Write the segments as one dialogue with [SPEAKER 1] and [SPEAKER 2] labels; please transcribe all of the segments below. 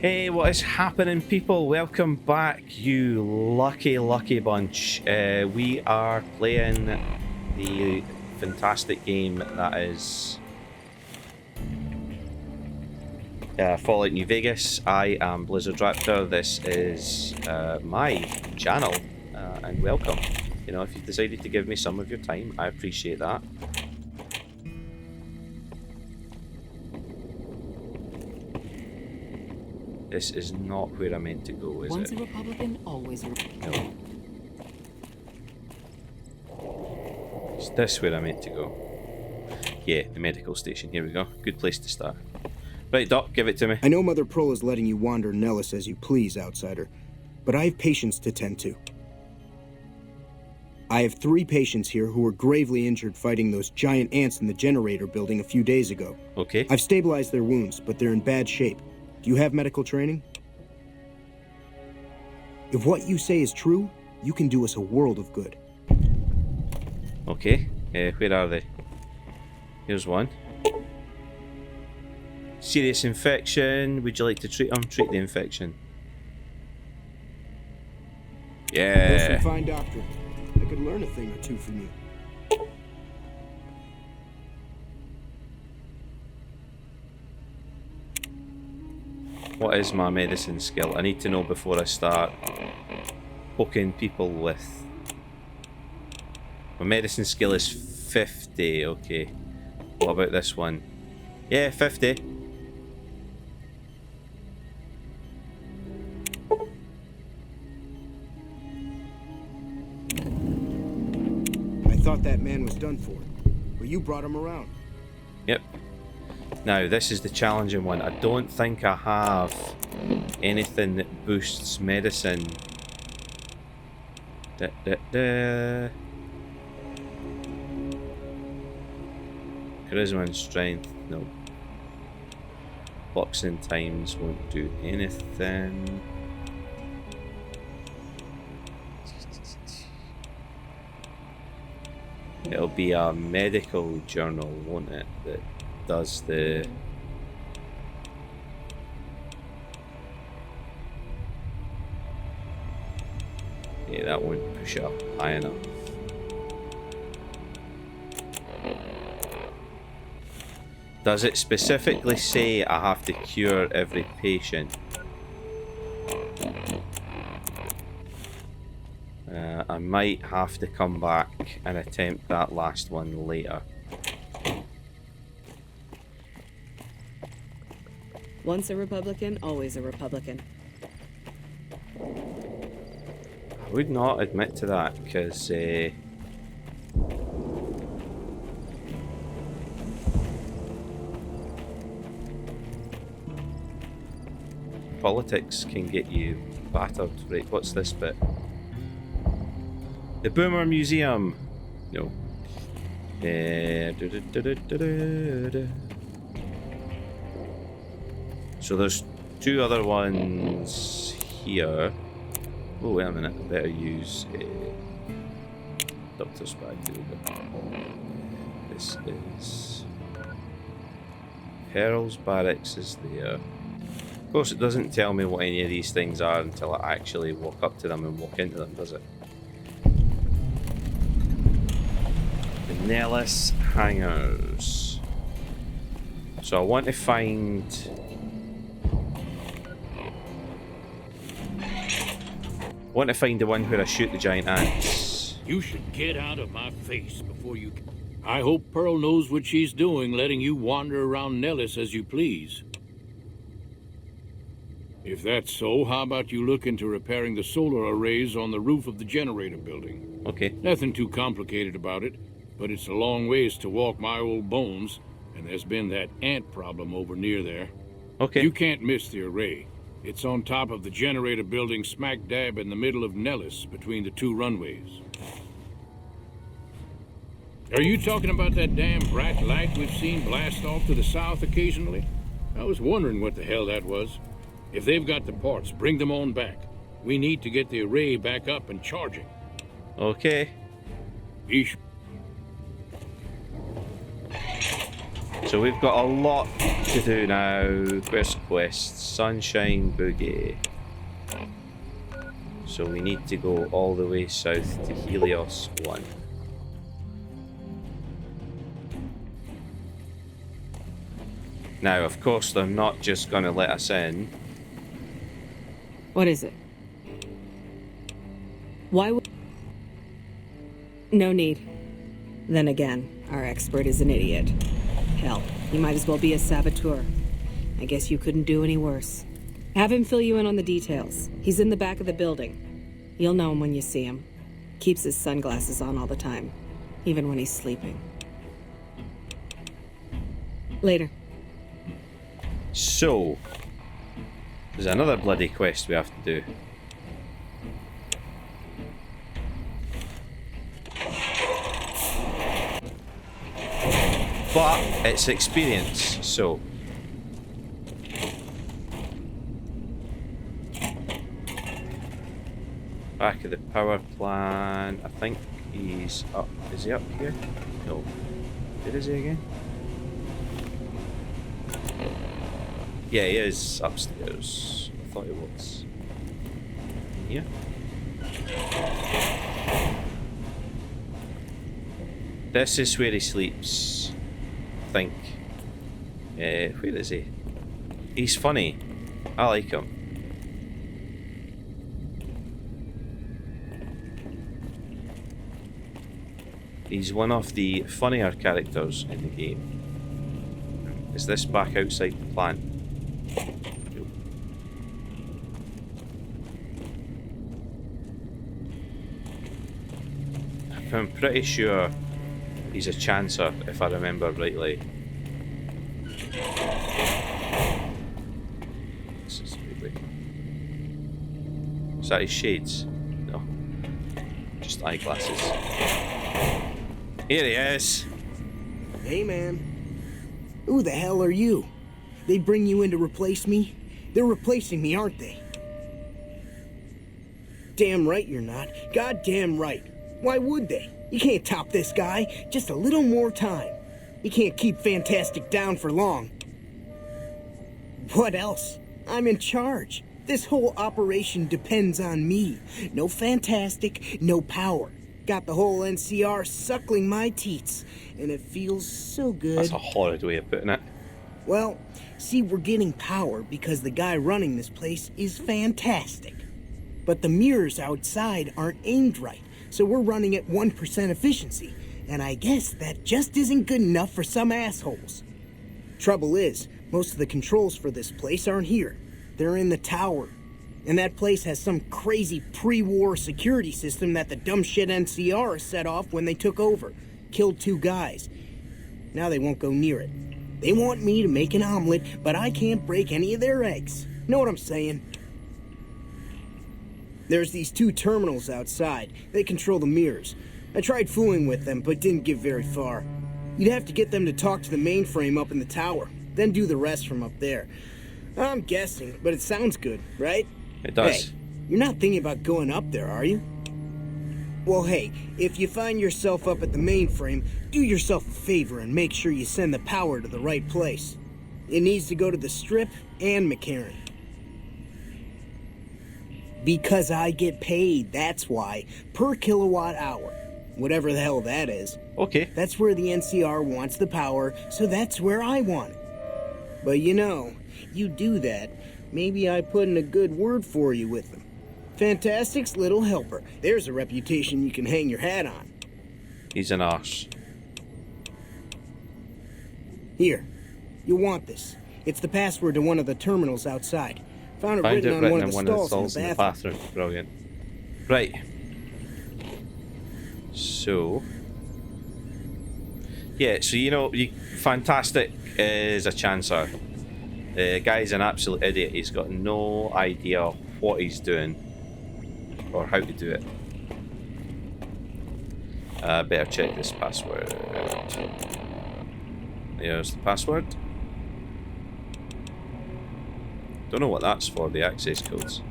[SPEAKER 1] Hey, what is happening, people? Welcome back, you lucky bunch. We are playing the fantastic game that is Fallout New Vegas. I am Blizzard Raptor. This is my channel, and welcome. You know, if you've decided to give me some of your time, I appreciate that. This is not where I meant to go, is
[SPEAKER 2] Once
[SPEAKER 1] it?
[SPEAKER 2] a Republican, always a Republican.
[SPEAKER 1] No. Is this where I meant to go? Yeah, the medical station. Here we go. Good place to start. Right, Doc, give it to me.
[SPEAKER 3] I know Mother Pearl is letting you wander Nellis as you please, outsider, but I have patients to tend to. I have 3 patients here who were gravely injured fighting those giant ants in the generator building a few days ago.
[SPEAKER 1] Okay.
[SPEAKER 3] I've stabilized their wounds, but they're in bad shape. Do you have medical training? If what you say is true, you can do us a world of good.
[SPEAKER 1] Okay. Where are they? Here's one. Serious infection. Would you like to treat them? Treat the infection.
[SPEAKER 3] You're some
[SPEAKER 1] Yeah.
[SPEAKER 3] fine doctor. I could learn a thing or two from you.
[SPEAKER 1] What is my medicine skill? I need to know before I start poking people with... My medicine skill is 50. Okay. What about this one? Yeah, 50.
[SPEAKER 3] I thought that man was done for, but you brought him around.
[SPEAKER 1] Yep. Now, this is the challenging one. I don't think I have anything that boosts medicine. Charisma and strength, no. Boxing times won't do anything. It'll be a medical journal, won't it, that does the... Yeah, that won't push up high enough. Does it specifically say I have to cure every patient? I might have to come back and attempt that last one later.
[SPEAKER 2] Once a Republican, always a Republican.
[SPEAKER 1] I would not admit to that because politics can get you battered. Right, what's this bit? The Boomer Museum. No. So there's 2 other ones here. Oh, wait a minute. I better use Doctor's bag. There we go. This is... Pearl's Barracks is there. Of course, it doesn't tell me what any of these things are until I actually walk up to them and walk into them, does it? The Nellis Hangars. So I want to find... the one where I shoot the giant ants.
[SPEAKER 4] You should get out of my face before you... I hope Pearl knows what she's doing, letting you wander around Nellis as you please. If that's so, how about you look into repairing the solar arrays on the roof of the generator building?
[SPEAKER 1] Okay.
[SPEAKER 4] Nothing too complicated about it, but it's a long ways to walk my old bones, and there's been that ant problem over near there.
[SPEAKER 1] Okay.
[SPEAKER 4] You can't miss the array. It's on top of the generator building smack dab in the middle of Nellis, between the 2 runways. Are you talking about that damn bright light we've seen blast off to the south occasionally? I was wondering what the hell that was. If they've got the parts, bring them on back. We need to get the array back up and charging.
[SPEAKER 1] Okay.
[SPEAKER 4] Yeesh.
[SPEAKER 1] So we've got a lot to do now? Quest quest. Sunshine Boogie. So we need to go all the way south to Helios 1. Now, of course, they're not just going to let us in.
[SPEAKER 2] What is it? Why would... No need. Then again, our expert is an idiot. Hell, he might as well be a saboteur. I guess you couldn't do any worse. Have him fill you in on the details. He's in the back of the building. You'll know him when you see him. Keeps his sunglasses on all the time, even when he's sleeping. Later.
[SPEAKER 1] So, there's another bloody quest we have to do. But it's experience, so. Back of the power plant. I think he's up. Is he up here? No. Where is he again? Yeah, he is upstairs. I thought he was. Here? This is where he sleeps. I think. Where is he? He's funny. I like him. He's one of the funnier characters in the game. Is this back outside the plant? I'm pretty sure he's a chancer, if I remember rightly. Is that his shades? No. Just eyeglasses. Here he is.
[SPEAKER 3] Hey, man. Who the hell are you? They bring you in to replace me? They're replacing me, aren't they? Damn right you're not. Goddamn right. Why would they? You can't top this guy. Just a little more time. You can't keep Fantastic down for long. What else? I'm in charge. This whole operation depends on me. No Fantastic, no power. Got the whole NCR suckling my teats, and it feels so good.
[SPEAKER 1] That's a horrid way of putting it.
[SPEAKER 3] Well, see, we're getting power because the guy running this place is fantastic. But the mirrors outside aren't aimed right, so we're running at 1% efficiency, and I guess that just isn't good enough for some assholes. Trouble is, most of the controls for this place aren't here. They're in the tower. And that place has some crazy pre-war security system that the dumb shit NCR set off when they took over. Killed 2 guys. Now they won't go near it. They want me to make an omelet, but I can't break any of their eggs. Know what I'm saying? There's these 2 terminals outside. They control the mirrors. I tried fooling with them, but didn't get very far. You'd have to get them to talk to the mainframe up in the tower, then do the rest from up there. I'm guessing, but it sounds good, right?
[SPEAKER 1] It does.
[SPEAKER 3] Hey, you're not thinking about going up there, are you? Well, hey, if you find yourself up at the mainframe, do yourself a favor and make sure you send the power to the right place. It needs to go to the Strip and McCarran. Because I get paid, that's why. Per kilowatt hour. Whatever the hell that is.
[SPEAKER 1] Okay.
[SPEAKER 3] That's where the NCR wants the power, so that's where I want it. But you know, you do that, maybe I put in a good word for you with them. Fantastic's little helper. There's a reputation you can hang your hat on.
[SPEAKER 1] He's an arse.
[SPEAKER 3] Here, you'll want this. It's the password to one of the terminals outside. Found it written on one of the stalls in the bathroom.
[SPEAKER 1] Brilliant. Right. So... yeah, so you know, Fantastic is a chancer. The guy's an absolute idiot. He's got no idea what he's doing or how to do it. Better check this password. There's the password. Don't know what that's for, the access codes.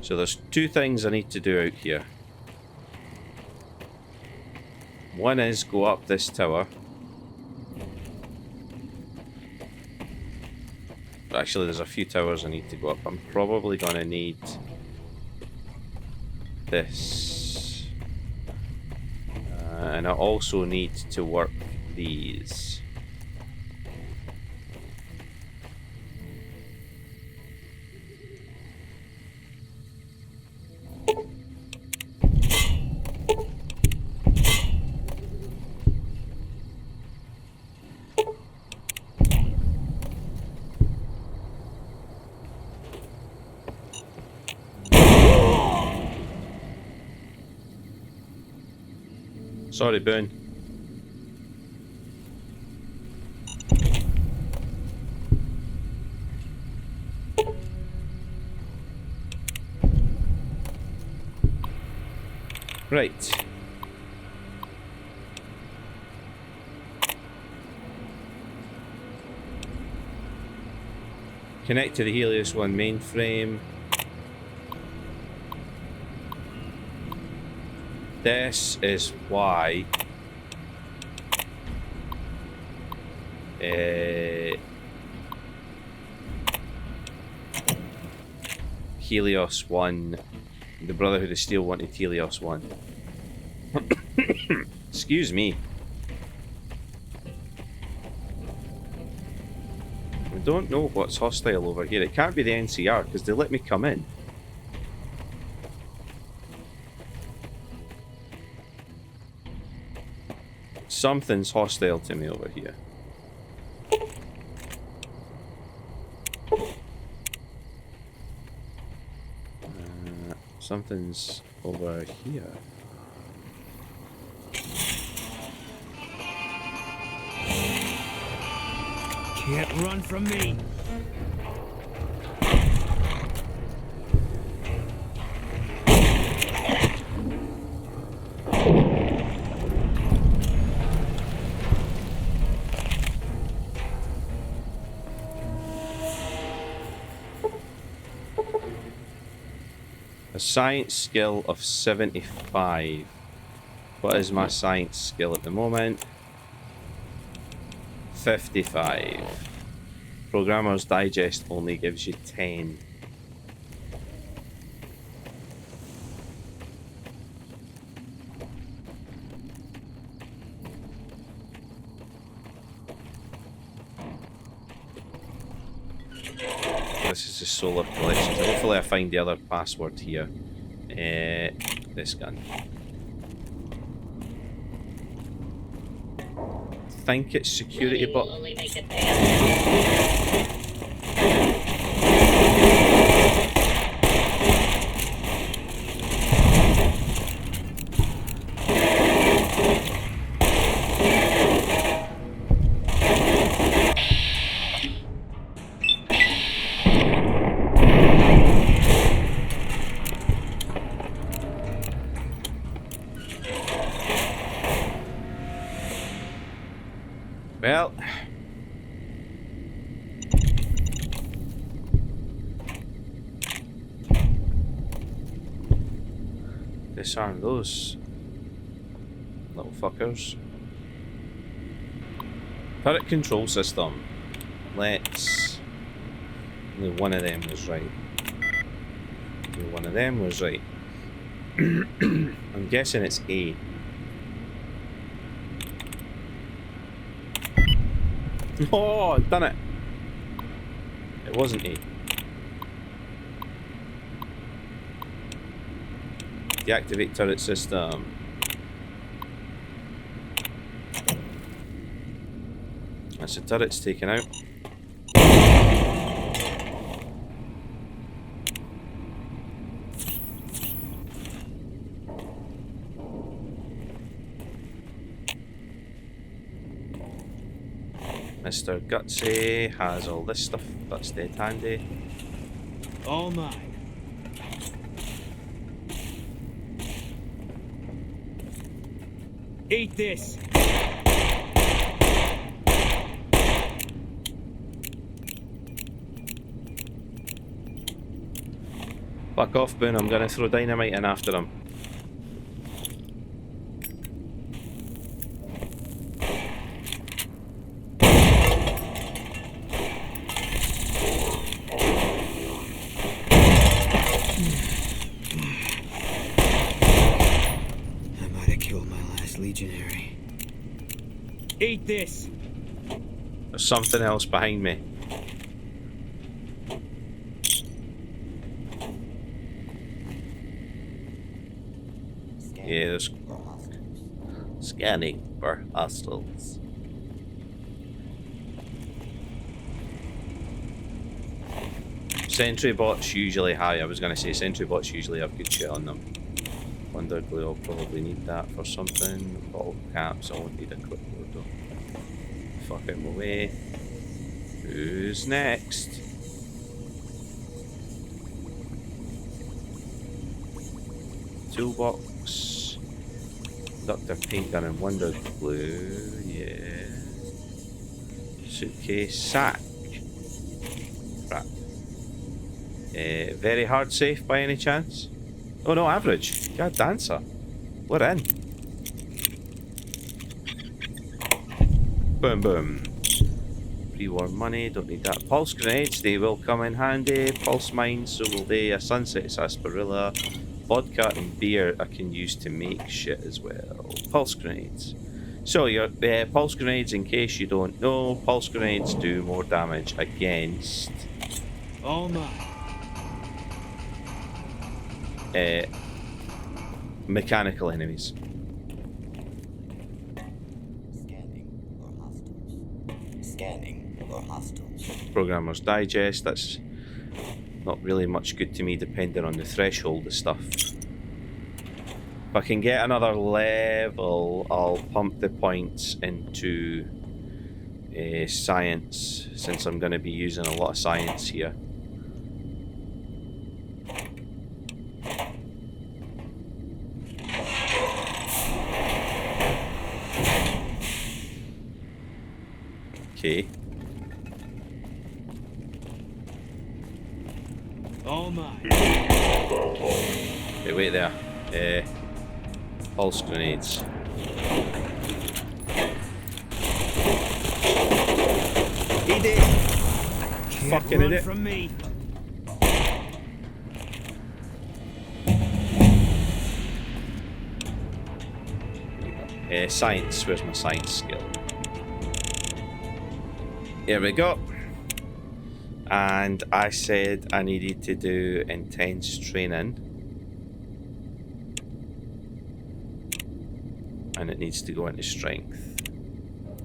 [SPEAKER 1] So there's 2 things I need to do out here. One is go up this tower. Actually, there's a few towers I need to go up. I'm probably going to need this. And I also need to work these. Sorry, Boone. Right. Connect to the Helios 1 mainframe. This is why Helios 1, the Brotherhood of Steel wanted Helios 1. Excuse me. I don't know what's hostile over here. It can't be the NCR because they let me come in. Something's hostile to me over here. Something's over here.
[SPEAKER 3] Can't run from me.
[SPEAKER 1] A science skill of 75. What is my science skill at the moment? 55. Programmer's Digest only gives you 10. This is the solar collection. So hopefully I find the other password here. This gun. I think it's security, but well, disarm those little fuckers. Turret control system. Let's. Only one of them was right. Only one of them was right. I'm guessing it's A. Oh, I've done it. It wasn't A. Deactivate turret system. That's the turret's taken out. Mr. Gutsy has all this stuff that's dead handy.
[SPEAKER 3] All mine. Eat this.
[SPEAKER 1] Fuck off, Boone. I'm gonna throw dynamite in after him.
[SPEAKER 3] legionary. Eat this.
[SPEAKER 1] There's something else behind me. Yeah, there's scanning for hostiles. Sentry bots usually high. I was gonna say sentry bots usually have good shit on them. Wonder glue, I'll probably need that for something. Bottle caps, I won't need a quick load though. Fuck out my way. Who's next? Toolbox. Conductor, paint gun and wonder glue. Yeah. Suitcase, sack. Crap. Very hard safe by any chance? Oh no, average. God dancer. We're in. Boom boom. Pre-war money, don't need that. Pulse grenades, they will come in handy. Pulse mines, so will they. A sunset sarsaparilla. Vodka and beer I can use to make shit as well. Pulse grenades. So your pulse grenades, in case you don't know, pulse grenades do more damage against
[SPEAKER 3] All mine.
[SPEAKER 1] Mechanical enemies.
[SPEAKER 5] Scanning for hostiles.
[SPEAKER 1] Programmer's Digest, that's not really much good to me depending on the threshold of stuff. If I can get another level, I'll pump the points into science, since I'm going to be using a lot of science here. Okay.
[SPEAKER 3] All mine.
[SPEAKER 1] Okay, wait there. Pulse grenades.
[SPEAKER 3] He did.
[SPEAKER 1] Fucking
[SPEAKER 3] Run
[SPEAKER 1] idiot.
[SPEAKER 3] from me.
[SPEAKER 1] Science. Where's my science skill? Here we go. And I said I needed to do intense training. And it needs to go into strength.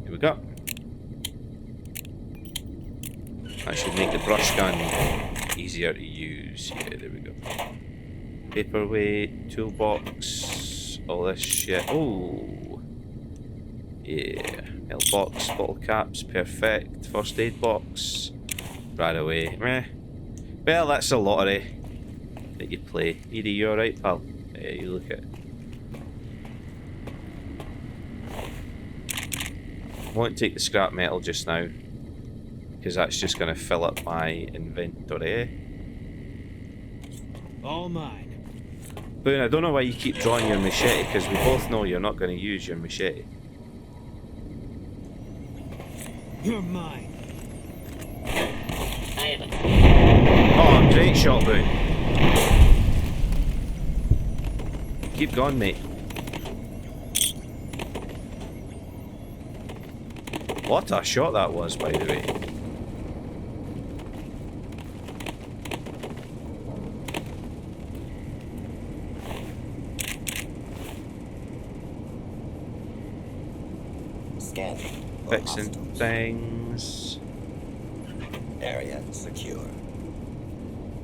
[SPEAKER 1] Here we go. That should make the brush gun easier to use. Yeah, there we go. Paperweight, toolbox, all this shit. Oh, yeah. Health box, bottle caps, perfect. First aid box. Right away. Meh. Well, that's a lottery that you play. Edie, you alright, pal? Yeah, you look at it. I won't take the scrap metal just now, because that's just going to fill up my inventory.
[SPEAKER 3] All mine.
[SPEAKER 1] Boone, I don't know why you keep drawing your machete, because we both know you're not going to use your machete.
[SPEAKER 3] You're mine.
[SPEAKER 1] Oh, great shot, Boone. Keep going, mate. What a shot that was, by the way.
[SPEAKER 5] Scanning. for
[SPEAKER 1] Fixing
[SPEAKER 5] hostiles.
[SPEAKER 1] things.
[SPEAKER 5] Area secure.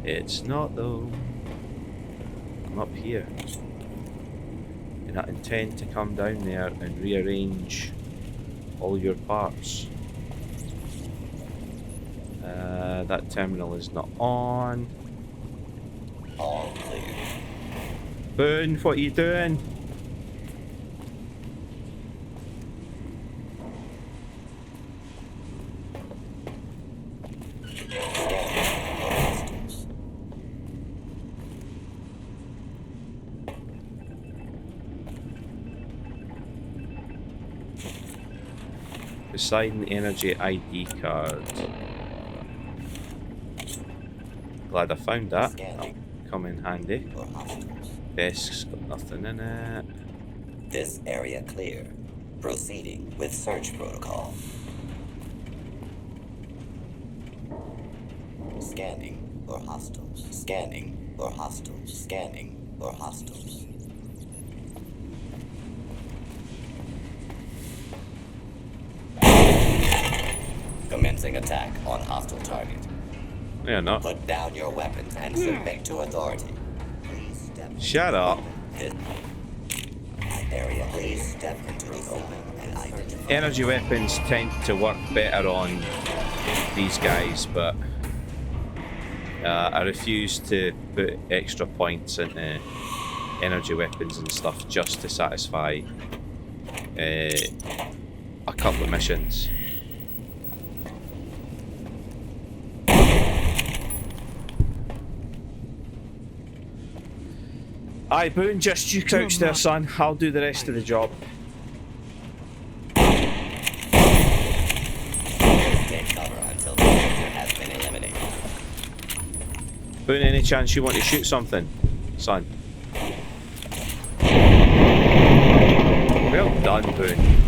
[SPEAKER 1] It's not, though. I'm up here. And I intend to come down there and rearrange all your parts. That terminal is not on.
[SPEAKER 5] All clear.
[SPEAKER 1] Boone, what are you doing? Poseidon Energy ID card. Glad I found that. That'll come in handy.
[SPEAKER 5] For hostiles.
[SPEAKER 1] Desk's got nothing in it.
[SPEAKER 5] This area clear. Proceeding with search protocol. Scanning for hostiles. Scanning for hostiles. Scanning for hostiles. Commencing attack on hostile target.
[SPEAKER 1] Yeah, not.
[SPEAKER 5] Put down your weapons and submit to authority. Please step.
[SPEAKER 1] Shut up.
[SPEAKER 5] This area. Please step into the open and identify.
[SPEAKER 1] Energy weapons tend to work better on these guys, but I refuse to put extra points into energy weapons and stuff just to satisfy a couple of missions. Aye, Boone, just you crouch there, son. I'll do the rest of the job.
[SPEAKER 5] Take cover until the danger has been eliminated.
[SPEAKER 1] Boone, any chance you want to shoot something, son? Well done, Boone.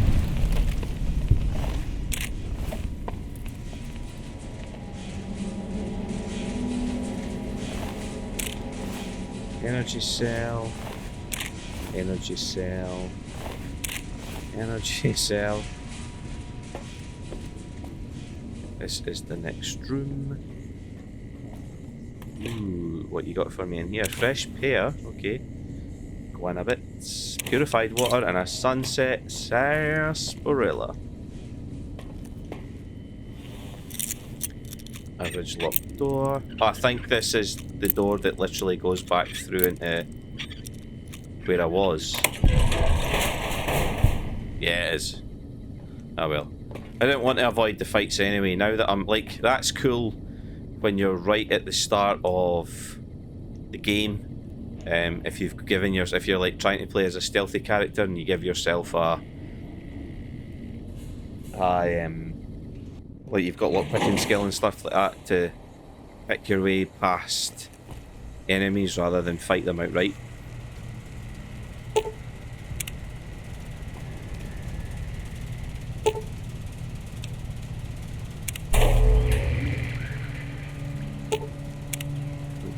[SPEAKER 1] Energy cell. Energy cell. Energy cell. This is the next room. Ooh, what you got for me in here? Fresh pear, okay. Go on a bit. Purified water and a sunset sarsaparilla. Average locked door. Oh, I think this is the door that literally goes back through into where I was. Yeah, it is. Oh well. I didn't want to avoid the fights anyway. Now that I'm like, that's cool when you're right at the start of the game. If you've given if you're like trying to play as a stealthy character and you give yourself like you've got lockpicking skill and stuff like that to pick your way past enemies rather than fight them outright.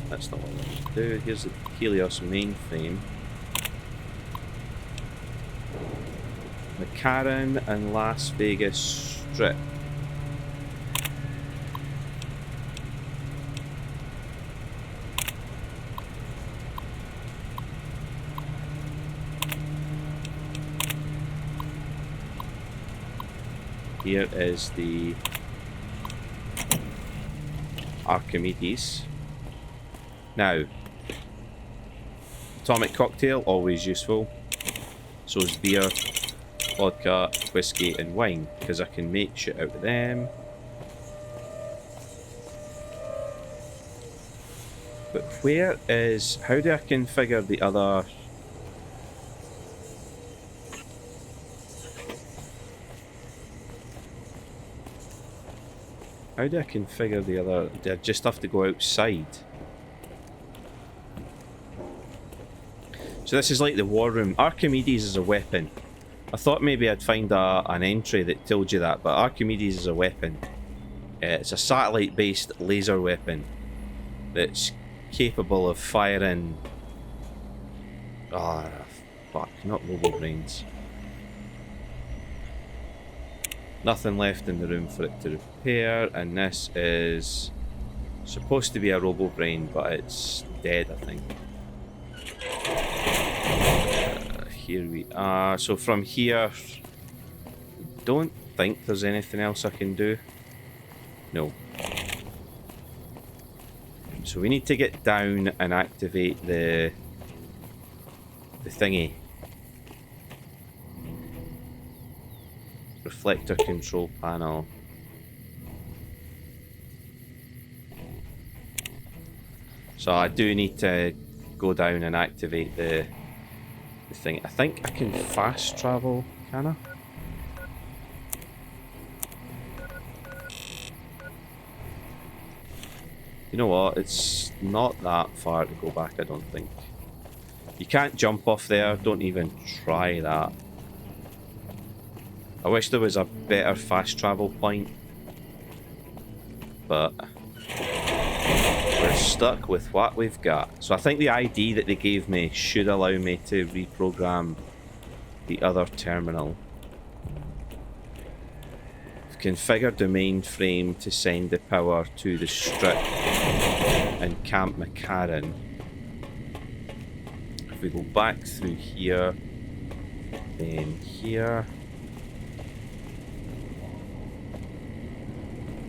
[SPEAKER 1] That's not what I want to do. Here's the Helios mainframe. McCarran and Las Vegas Strip. Here is the Archimedes. Now, atomic cocktail, always useful. So is beer, vodka, whiskey and wine, because I can make shit out of them. But where is... how do I configure the other... how do I configure the other... do I just have to go outside? So this is like the war room. Archimedes is a weapon. I thought maybe I'd find an entry that told you that, but Archimedes is a weapon. It's a satellite-based laser weapon that's capable of firing... ah, fuck, not robo-brains. Nothing left in the room for it to repair, and this is supposed to be a robo-brain, but it's dead, I think. Here we are. So from here, don't think there's anything else I can do. No. So we need to get down and activate the thingy. Reflector control panel. So I do need to go down and activate the thing. I think I can fast travel, can I? You know what? It's not that far to go back, I don't think. You can't jump off there. Don't even try that. I wish there was a better fast travel point. But we're stuck with what we've got. So I think the ID that they gave me should allow me to reprogram the other terminal. I've configured the mainframe to send the power to the strip and Camp McCarran. If we go back through here, then here,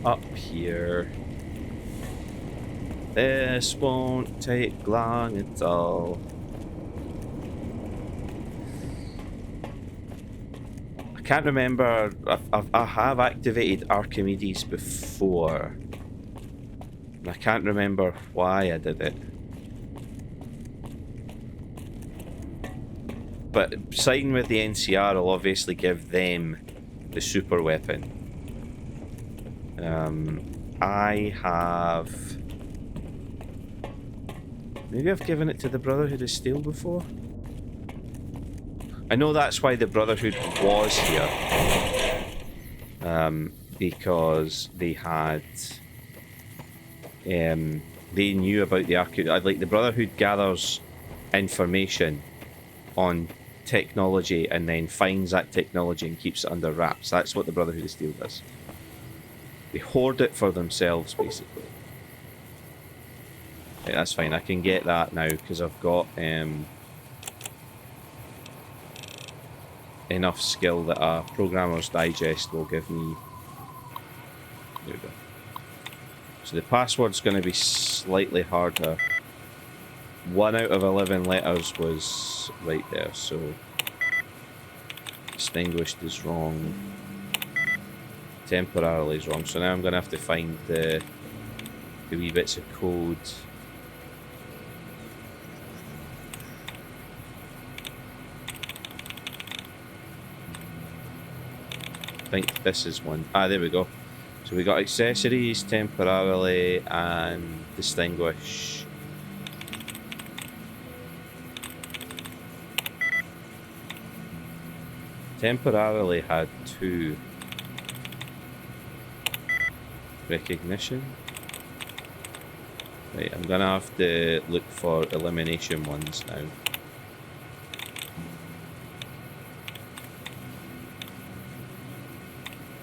[SPEAKER 1] up here. This won't take long at all. I can't remember. I have activated Archimedes before. And I can't remember why I did it. But siding with the NCR will obviously give them the super weapon. I have... Maybe I've given it to the Brotherhood of Steel before? I know that's why the Brotherhood was here. Because they had... they knew about the archaeology. Like, the Brotherhood gathers information on technology and then finds that technology and keeps it under wraps. That's what the Brotherhood of Steel does. They hoard it for themselves, basically. Okay, that's fine. I can get that now because I've got enough skill that a Programmer's Digest will give me. There we go. So the password's going to be slightly harder. 1 out of 11 letters was right there, so extinguished is wrong. Temporarily is wrong, so now I'm going to have to find the wee bits of code. I think this is one. Ah, there we go. So we got accessories, temporarily, and distinguish. Temporarily had 2. Recognition. Right, I'm gonna have to look for elimination ones now.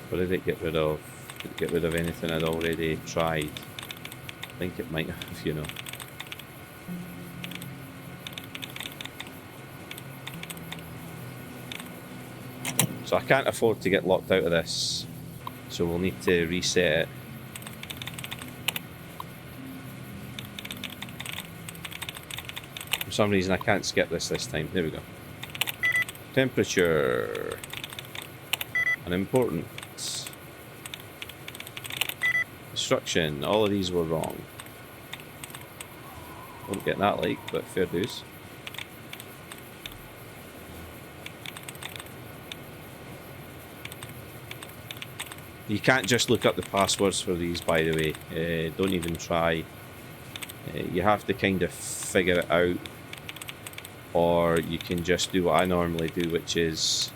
[SPEAKER 1] What did it get rid of? Did it get rid of anything I'd already tried? I think it might have, you know. So I can't afford to get locked out of this. So we'll need to reset it. For some reason I can't skip this time. There we go. Temperature. Unimportant. Destruction. All of these were wrong. Won't get that like, but fair dues. You can't just look up the passwords for these, by the way. Don't even try. You have to kind of figure it out. Or you can just do what I normally do, which is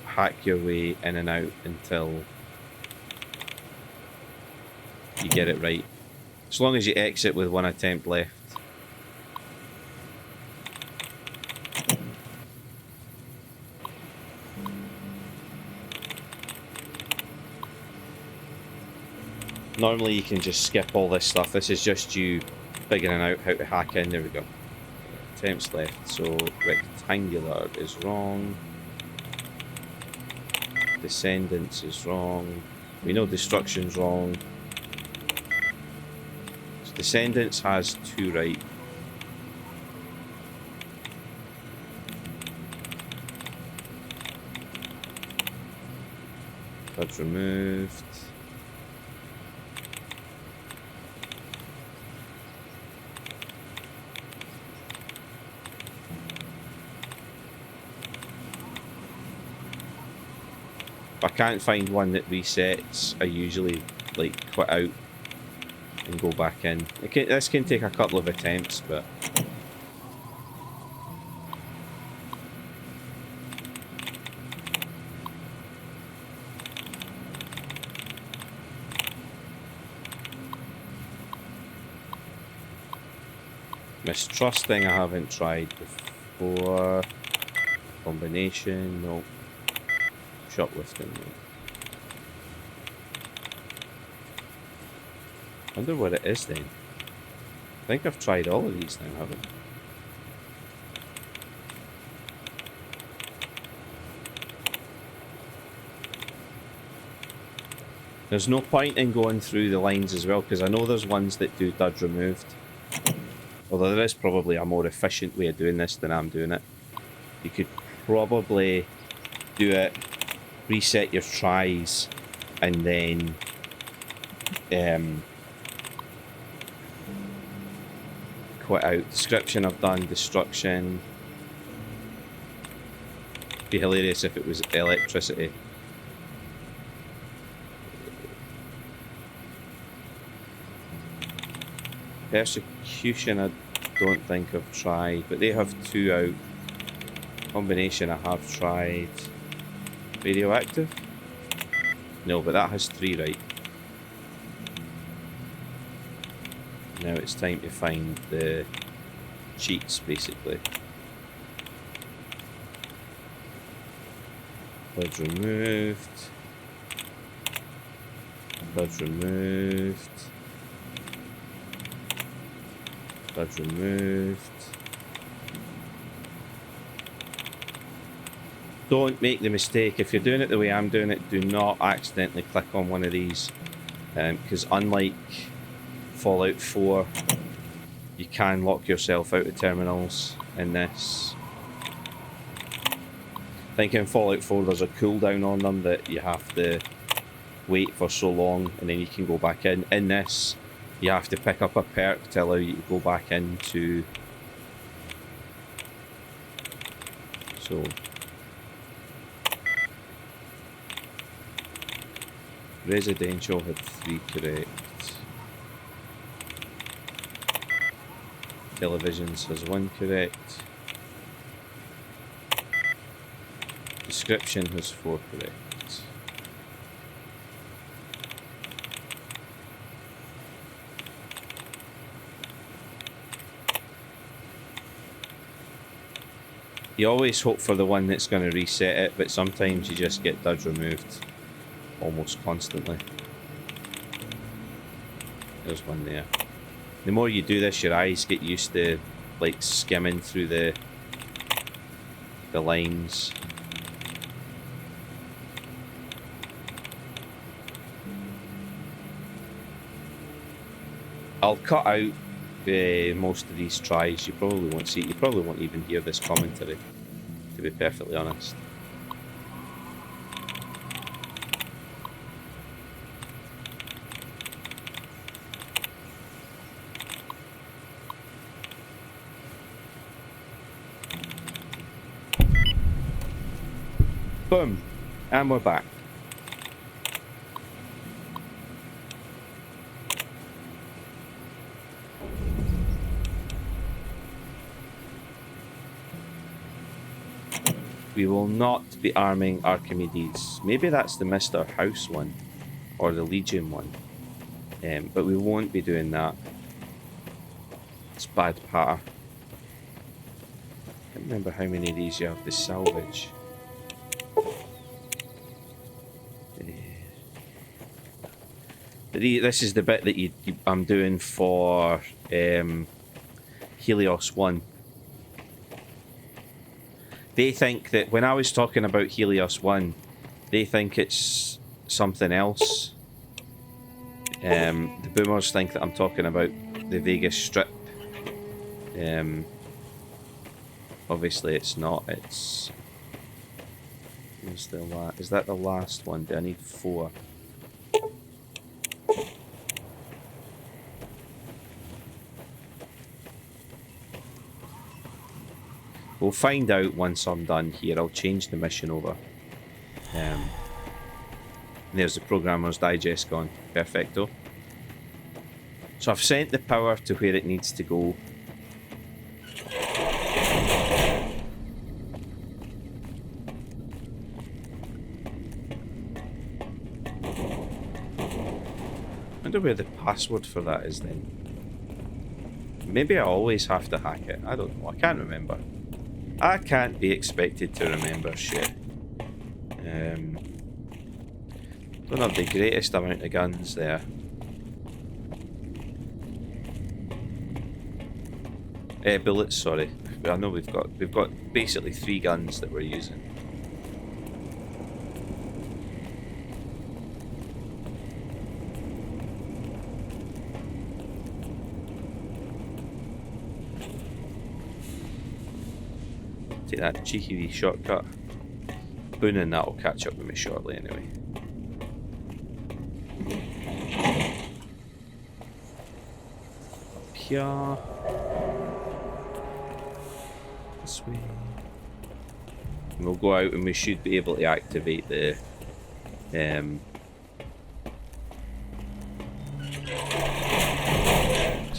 [SPEAKER 1] hack your way in and out until you get it right. As long as you exit with 1 attempt left. Normally you can just skip all this stuff. This is just you figuring out how to hack in. There we go. Attempts left. So rectangular is wrong. Descendants is wrong. We know destruction's wrong. So descendants has 2 right. That's removed. If I can't find one that resets, I usually like quit out and go back in. This can take a couple of attempts, but mistrusting I haven't tried before. Combination, no. Shoplifting, no. Wonder what it is then. I think I've tried all of these now, haven't I? There's no point in going through the lines as well, because I know there's ones that do dud removed. Although there is probably a more efficient way of doing this than I'm doing it. You could probably do it, reset your tries, and then quit out. Description I've done, destruction. Be hilarious if it was electricity. Persecution I don't think I've tried, but they have 2 out. Combination I have tried. Radioactive? No, but that has 3 right. Now it's time to find the cheats, basically. Blood removed. Blood removed. Blood removed. Don't make the mistake, if you're doing it the way I'm doing it, do not accidentally click on one of these, because unlike Fallout 4, you can lock yourself out of terminals in this. I think in Fallout 4 there's a cooldown on them that you have to wait for so long and then you can go back in. In this, you have to pick up a perk to allow you to go back into. So residential had 3 correct. Televisions has 1 correct. Description has 4 correct. You always hope for the one that's going to reset it, but sometimes you just get dud removed almost constantly. There's one there. The more you do this, your eyes get used to like skimming through the lines. I'll cut out most of these tries. You probably won't see. You probably won't even hear this commentary, to be perfectly honest. Boom, and we're back. We will not be arming Archimedes. Maybe that's the Mr. House one, or the Legion one. But we won't be doing that. It's bad patter. I can't remember how many of these you have to salvage. This is the bit that I'm doing for Helios 1. They think that when I was talking about Helios 1, they think it's something else. The boomers think that I'm talking about the Vegas Strip. Obviously it's not. It's... Is that the last one? Do I need 4? We'll find out once I'm done here. I'll change the mission over. There's the Programmer's Digest gone. Perfecto. So I've sent the power to where it needs to go. I wonder where the password for that is then. Maybe I always have to hack it. I don't know. I can't remember. I can't be expected to remember shit. Don't have the greatest amount of guns there. Bullets, sorry. I know we've got basically 3 guns that we're using. Take that cheeky wee shortcut. Boone and that will catch up with me shortly anyway. Up here. This way. And we'll go out and we should be able to activate the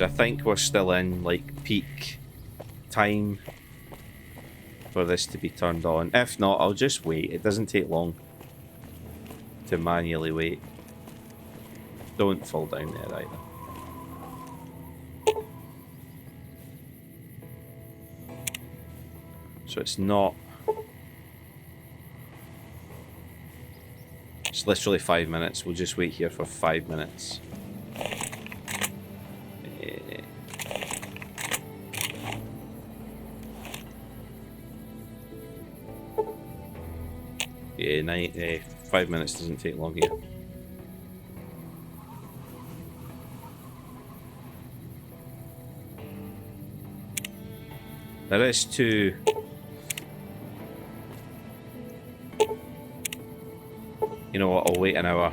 [SPEAKER 1] because I think we're still in like peak time for this to be turned on. If not, I'll just wait. It doesn't take long to manually wait. Don't fall down there either. So it's not... It's literally 5 minutes. We'll just wait here for 5 minutes. Yeah, 5 minutes doesn't take long here. There is 2. You know what, I'll wait an hour.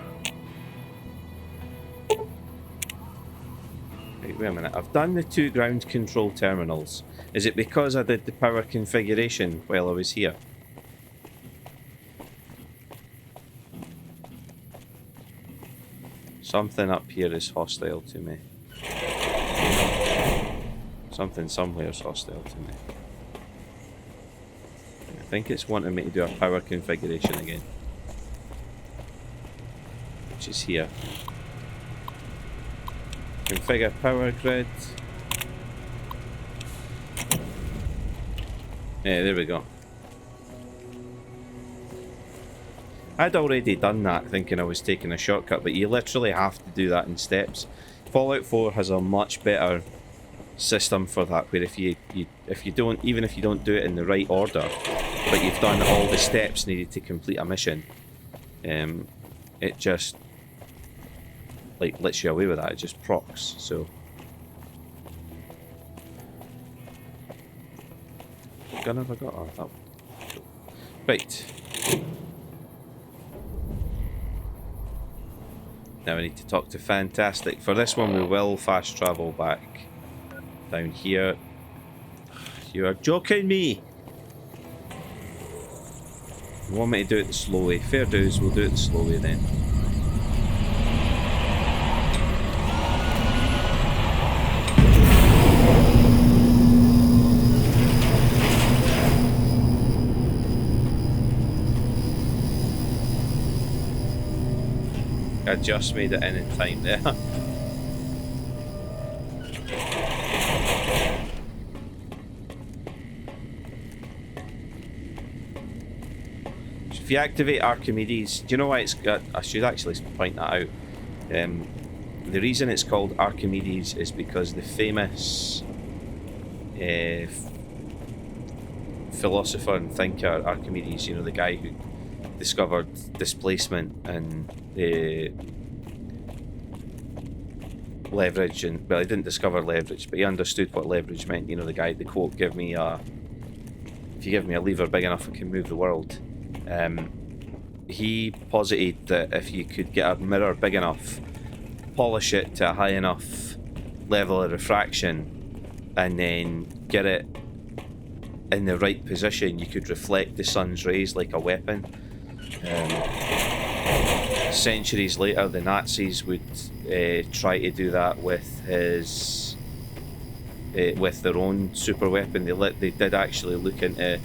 [SPEAKER 1] Wait a minute, I've done the 2 ground control terminals. Is it because I did the power configuration while I was here? Something up here is hostile to me. Something somewhere is hostile to me. I think it's wanting me to do a power configuration again. Which is here. Configure power grid. Yeah, there we go. I'd already done that thinking I was taking a shortcut, but you literally have to do that in steps. Fallout 4 has a much better system for that, where if you don't, even if you don't do it in the right order, but you've done all the steps needed to complete a mission, it just like lets you away with that. It just procs. So what gun have I got? Oh, that one. Right. Now I need to talk to Fantastic. For this one we will fast travel back down here. You are joking me! You want me to do it the slow way? Fair dues, we'll do it the slow way then. I just made it in time there. So if you activate Archimedes, do you know why it's got... I should actually point that out. The reason it's called Archimedes is because the famous philosopher and thinker Archimedes, you know, the guy who discovered displacement and leverage, and well, he didn't discover leverage, but he understood what leverage meant. You know, the guy, the quote, if you give me a lever big enough, I can move the world. He posited that if you could get a mirror big enough, polish it to a high enough level of refraction, and then get it in the right position, you could reflect the sun's rays like a weapon. Centuries later, the Nazis would try to do that with his with their own super weapon. They did actually look into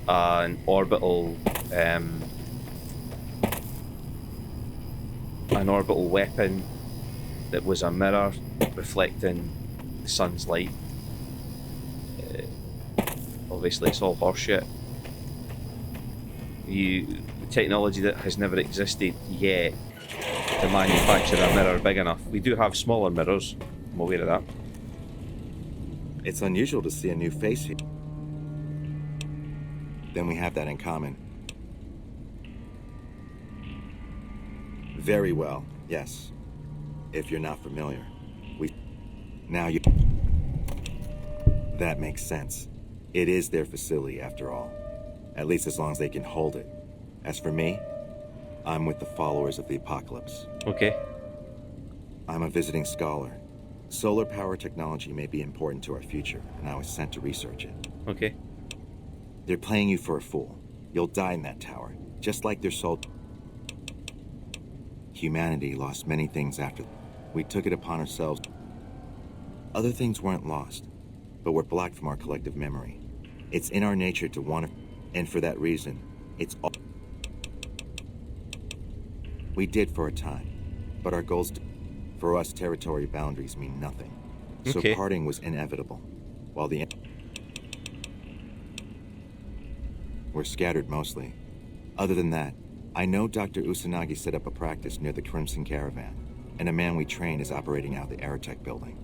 [SPEAKER 1] an orbital weapon that was a mirror reflecting the sun's light. Obviously, it's all horseshit. Technology that has never existed yet to manufacture a mirror big enough. We do have smaller mirrors. I'm aware of that.
[SPEAKER 6] It's unusual to see a new face here. Then we have that in common. Very well, yes. If you're not familiar. That makes sense. It is their facility after all. At least as long as they can hold it. As for me, I'm with the followers of the apocalypse.
[SPEAKER 1] Okay.
[SPEAKER 6] I'm a visiting scholar. Solar power technology may be important to our future, and I was sent to research it.
[SPEAKER 1] Okay.
[SPEAKER 6] They're playing you for a fool. You'll die in that tower, just like their soul. Humanity lost many things after. We took it upon ourselves. Other things weren't lost, but were blocked from our collective memory. It's in our nature to want to, and for that reason, it's all we did for a time, but our goals, for us, territory boundaries mean nothing. So
[SPEAKER 1] Okay.
[SPEAKER 6] parting was inevitable, while we're scattered mostly. Other than that, I know Dr. Usanagi set up a practice near the Crimson Caravan, and a man we trained is operating out of the Aerotech building.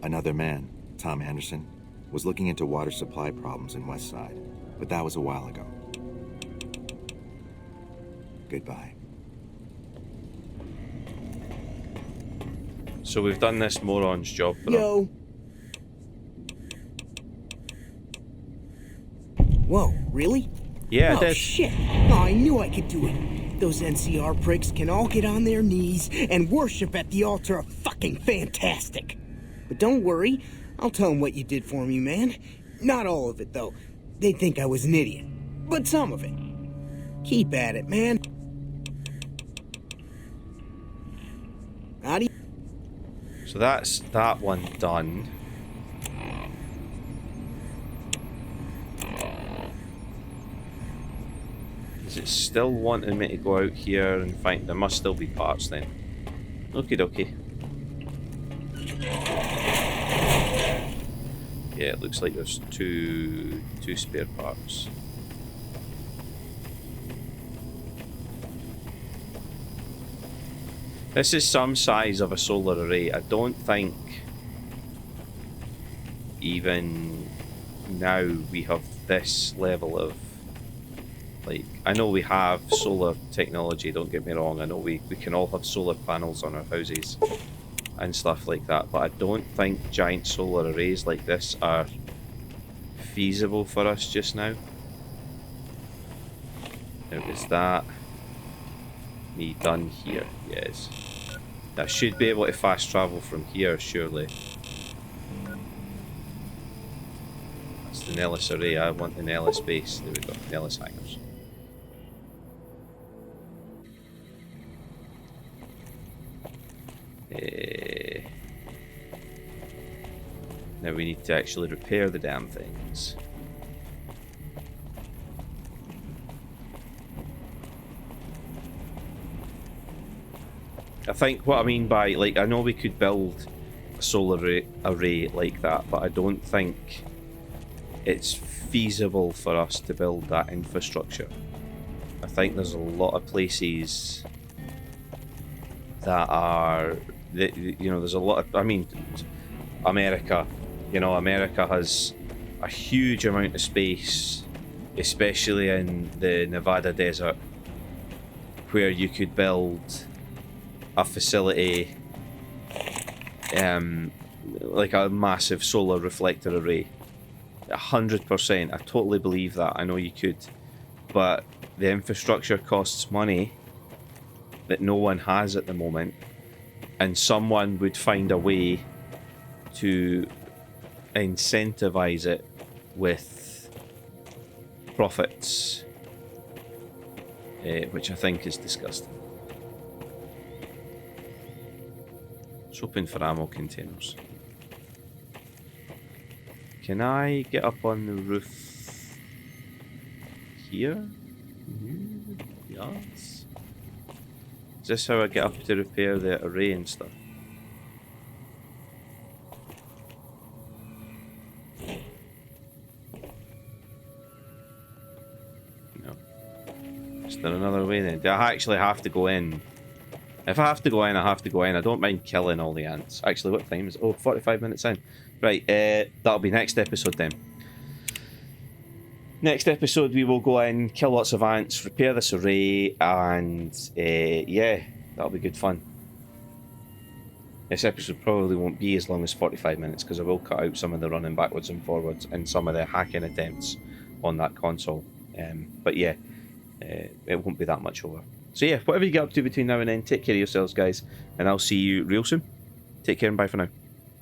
[SPEAKER 6] Another man, Tom Anderson, was looking into water supply problems in West Side, but that was a while ago. Goodbye.
[SPEAKER 1] So we've done this moron's job for him.
[SPEAKER 3] Yo. Whoa, really?
[SPEAKER 1] Yeah, I
[SPEAKER 3] Oh,
[SPEAKER 1] did.
[SPEAKER 3] shit. Oh, I knew I could do it. Those NCR pricks can all get on their knees and worship at the altar of fucking fantastic. But don't worry, I'll tell them what you did for me, man. Not all of it, though. They'd think I was an idiot. But some of it. Keep at it, man. Adi.
[SPEAKER 1] So that's that one done. Is it still wanting me to go out here and find... There must still be parts then. Okie dokie. Yeah, it looks like there's two spare parts. This is some size of a solar array. I don't think even now we have this level of, like, I know we have solar technology, don't get me wrong. I know we can all have solar panels on our houses and stuff like that, but I don't think giant solar arrays like this are feasible for us just now. Now, is that me done here? Yes. I should be able to fast travel from here, surely. That's the Nellis array. I want the Nellis base. There we go. Nellis hangars. Now we need to actually repair the damn things. I think what I mean by, like, I know we could build a solar array like that, but I don't think it's feasible for us to build that infrastructure. I think there's a lot of places that are, you know, there's a lot of, I mean, America, you know, America has a huge amount of space, especially in the Nevada desert, where you could build a facility, like a massive solar reflector array. 100%, I totally believe that. I know you could, but the infrastructure costs money that no one has at the moment, and someone would find a way to incentivize it with profits, which I think is disgusting. Open for ammo containers. Can I get up on the roof here? Yes. Is this how I get up to repair the array and stuff? No. Is there another way then? Do I actually have to go in? If I have to go in, I have to go in. I don't mind killing all the ants. Actually, what time is it? Oh, 45 minutes in. Right, that'll be next episode then. Next episode, we will go in, kill lots of ants, repair this array, and yeah, that'll be good fun. This episode probably won't be as long as 45 minutes because I will cut out some of the running backwards and forwards and some of the hacking attempts on that console. But yeah, it won't be that much over. So yeah, whatever you get up to between now and then, take care of yourselves, guys, and I'll see you real soon. Take care and bye for now.